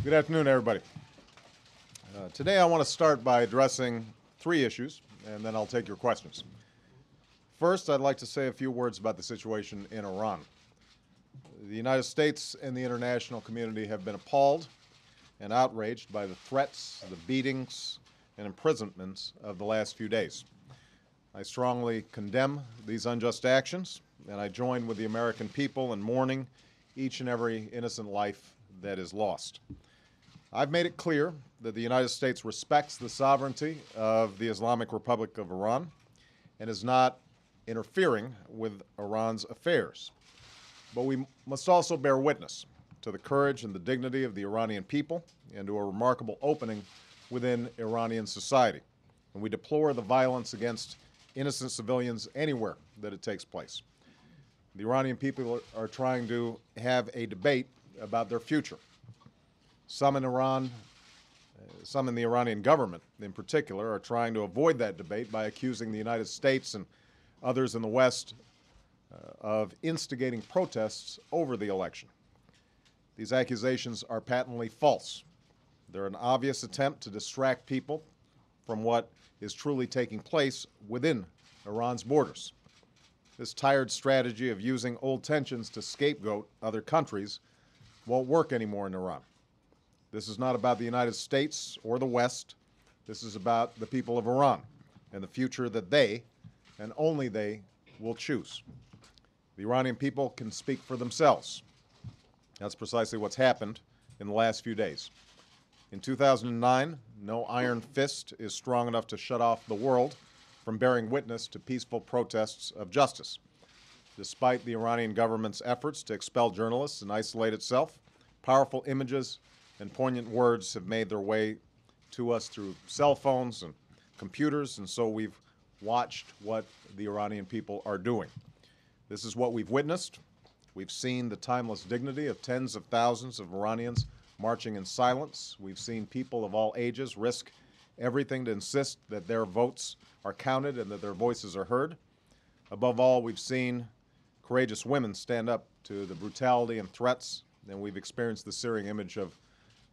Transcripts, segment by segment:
Good afternoon, everybody. Today I want to start by addressing three issues, and then I'll take your questions. First, I'd like to say a few words about the situation in Iran. The United States and the international community have been appalled and outraged by the threats, the beatings, and imprisonments of the last few days. I strongly condemn these unjust actions, and I join with the American people in mourning each and every innocent life that is lost. I've made it clear that the United States respects the sovereignty of the Islamic Republic of Iran and is not interfering with Iran's affairs. But we must also bear witness to the courage and the dignity of the Iranian people and to a remarkable opening within Iranian society. And we deplore the violence against innocent civilians anywhere that it takes place. The Iranian people are trying to have a debate about their future. Some in Iran, some in the Iranian government in particular, are trying to avoid that debate by accusing the United States and others in the West of instigating protests over the election. These accusations are patently false. They're an obvious attempt to distract people from what is truly taking place within Iran's borders. This tired strategy of using old tensions to scapegoat other countries won't work anymore in Iran. This is not about the United States or the West. This is about the people of Iran and the future that they, and only they, will choose. The Iranian people can speak for themselves. That's precisely what's happened in the last few days. In 2009, no iron fist is strong enough to shut off the world from bearing witness to peaceful protests of justice. Despite the Iranian government's efforts to expel journalists and isolate itself, powerful images and poignant words have made their way to us through cell phones and computers, and so we've watched what the Iranian people are doing. This is what we've witnessed. We've seen the timeless dignity of tens of thousands of Iranians marching in silence. We've seen people of all ages risk everything to insist that their votes are counted and that their voices are heard. Above all, we've seen courageous women stand up to the brutality and threats, and we've experienced the searing image of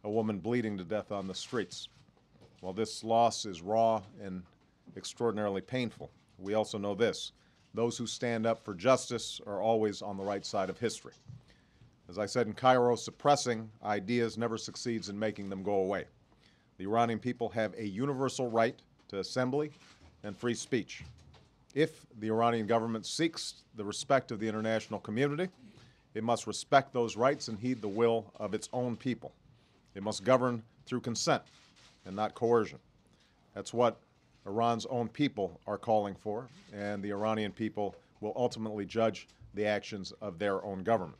a woman bleeding to death on the streets. While this loss is raw and extraordinarily painful, we also know this: those who stand up for justice are always on the right side of history. As I said in Cairo, suppressing ideas never succeeds in making them go away. The Iranian people have a universal right to assembly and free speech. If the Iranian government seeks the respect of the international community, it must respect those rights and heed the will of its own people. It must govern through consent and not coercion. That's what Iran's own people are calling for, and the Iranian people will ultimately judge the actions of their own government.